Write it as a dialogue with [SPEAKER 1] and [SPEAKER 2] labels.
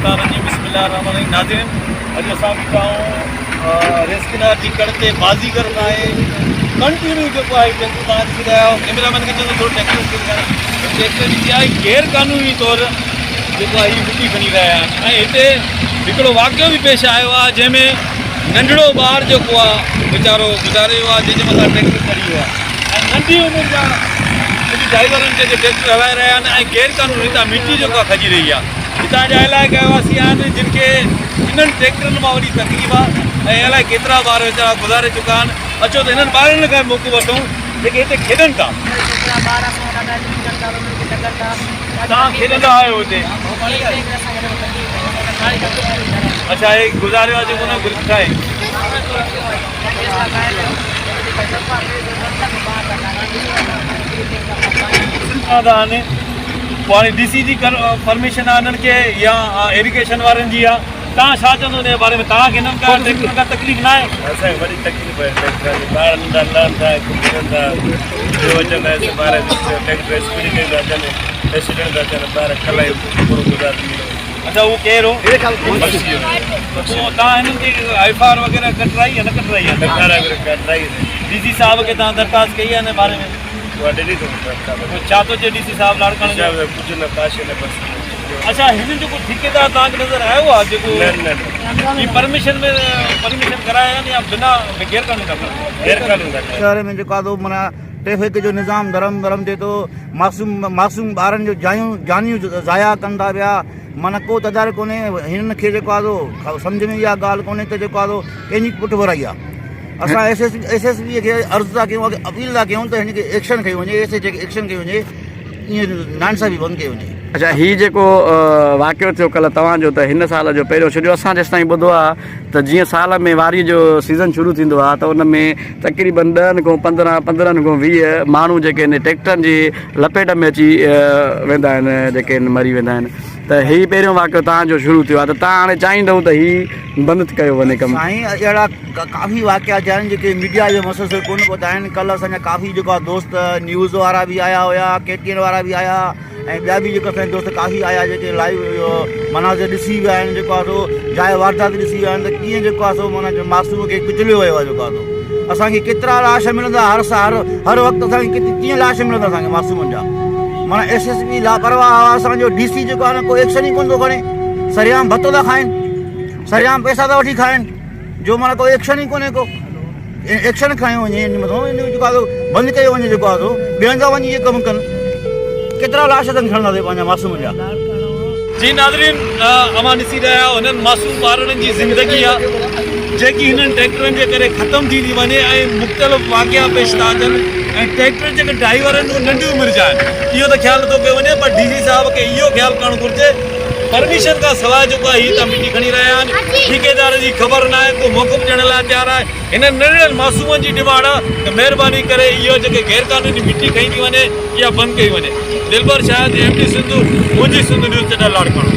[SPEAKER 1] बिस्मिल्लाहिर्रहमानिर्रहीम। नाज़रीन, अॼु असां बीठा आहियूं रेस्किना टिकट ते बाज़ीगर आहे कंटिन्यू जेको आहे टैक्टर तव्हां ॾिसी रहिया आहियो। कैमरामैन खे चवंदो थोरो टैक्टर जी आहे गैर क़ानूनी तौरु जेको आहे हीअ मिटी खणी रहिया आहिनि। ऐं हिते हिकिड़ो वाक़ियो बि पेश आयो आहे जंहिंमें नंढड़ो ॿारु जेको आहे वीचारो गुज़ारे वियो आहे, जंहिंजे मथां टैक्टर चढ़ी वियो आहे। ऐं नंढी उमिरि जा ड्राइवरनि जेके टैक्टर हलाए रहिया आहिनि ऐं गैर क़ानूनी हितां मिटी जेको आहे खजी रही आहे। हितां जा इलाइक़ा वासी आहिनि जिन खे इन्हनि ट्रैक्टरनि मां वॾी तकलीफ़ आहे ऐं अलाए केतिरा ॿार वीचारा गुज़ारे चुका आहिनि। अचो त हिननि ॿारनि खां मौक़ो वठूं जेके हिते खेॾनि था। तव्हां खेॾंदा आहियो हिते? अच्छा, हे गुज़ारियो आहे जेको न गुरु आहे। पाणी DC जी परमिशन आहे हिननि खे या इरिगेशन वारनि जी आहे? तव्हां छा चवंदो हिन जे बारे में? तव्हांखे हिननि खां ट्रैक्टरनि खां तकलीफ़ न आहे?
[SPEAKER 2] असांखे वॾी तकलीफ़ आहे ट्रैक्टर ॿारनि था लहनि था किरनि था अचनि ॿार ट्रैक्टर स्पीड में था अचनि, एक्सीडेंट था अचनि, ॿार खलाई पूरो गुज़ारे।
[SPEAKER 1] अच्छा, उहो केरु हो? तव्हां हिननि खे FIR वग़ैरह कटराई या न कटराई आहे?
[SPEAKER 2] कटराई
[SPEAKER 1] DC साहब खे तव्हां दरख़्वास्त कई आहे हिन बारे में? छा थो चए DC साहब लाड़काणे?
[SPEAKER 2] कुझु न काशे न बसि।
[SPEAKER 1] अच्छा, हिननि जेको ठेकेदार तव्हांखे नज़र आयो आहे जेको ही परमिशन कराया आहिनि या बिना गैर क़ानूनी
[SPEAKER 3] शहर में जेको आहे माना ट्रैफिक जो निज़ाम धरम थिए थो। मासूम ॿारनि जो जानियूं ज़ाया कनि था पिया। माना को तदार कोन्हे हिननि खे जेको आहे सम्झ में इहा ॻाल्हि कोन्हे त जेको आहे कंहिंजी पुठि भराई आहे। असां SSB खे अर्ज़ु था कयूं, अपील था कयूं त हिन खे एक्शन कयो वञे, एक्शन कयो वञे, ईअं नाइंसाफ़ी बंदि कयो वञे।
[SPEAKER 4] अच्छा, हीउ जेको वाक़ियो थियो कल्ह तव्हांजो, त हिन साल जो पहिरियों छॾियो असां जेसिताईं ॿुधो आहे त जीअं साल में वारी जो सीज़न शुरू थींदो आहे त उन में तक़रीबन 10 खां 15 खां 20 माण्हू जेके आहिनि ट्रैक्टरनि जी लपेट में अची वेंदा आहिनि, जेके आहिनि मरी वेंदा आहिनि। त हीउ पहिरियों वाक़ियो तव्हांजो शुरू थियो आहे, त तव्हां हाणे चाहींदव त हीउ बंदि कयो वञे कमु?
[SPEAKER 3] साईं, अहिड़ा काफ़ी वाक़िया आहिनि जेके मीडिया जे मसइले कोन पहुता आहिनि। कल्ह असांजा काफ़ी जेको आहे दोस्त न्यूज़ वारा बि आया हुया, KTN वारा बि आया ऐं ॿिया बि जेके असांजा दोस्त काफ़ी आया जेके लाइव मनाज़िर ॾिसी विया आहिनि। जेको आहे सो जाइ वारदात ॾिसी विया आहिनि त कीअं जेको आहे सो माना मासूम खे कुचलियो वियो आहे। जेको आहे सो असांखे केतिरा लाश मिलंदा हर हर वक़्तु, असांखे कीअं लाश मिलंदा असांखे मासूमनि जा। माना SSB लापरवाह आहे, असांजो DC जेको आहे न को एक्शन ई कोन थो खणे। सरेआम भतो था खाइनि, सरेआम पैसा था वठी खाइनि, जो माना कोई एक्शन ई कोन्हे। को एक्शन खयो वञे इन मथां, जेको आहे बंदि कयो वञे। जेको आहे सो ॿियनि जा वञी इहे कमु कनि, केतिरा लाश अथनि खणंदासीं पंहिंजा मासूम जा।
[SPEAKER 1] जी नाज़रीन, अमां ॾिसी रहिया आहियो हिननि मासूम ॿारनि जी ज़िंदगी आहे जेकी हिननि ट्रैक्टरनि जे करे ख़तमु थी थी वञे ऐं मुख़्तलिफ़ वाक़िया पेश था अचनि। ऐं ट्रैक्टर जेके ड्राइवर आहिनि उहे नंढी उमिरि जा आहिनि, इहो त ख़्यालु थो कयो वञे। पर DC साहब खे इहो ख़्यालु करणु घुरिजे परमिशन खां सवाइ जेको आहे हीअ त मिटी खणी रहिया आहिनि। ठेकेदार जी ख़बर न आहे, को मौक़ो ॾियण लाइ तयारु आहे। हिननि नंढड़नि मासूमनि जी डिमांड आहे त महिरबानी करे इहो जेके गैर क़ानूनी मिटी खई थी वञे इहा बंदि कई वञे। दिलबर शाह, MT सिंधु, मुंहिंजी सिंधु न्यूज़ चैनल लाड़काणो।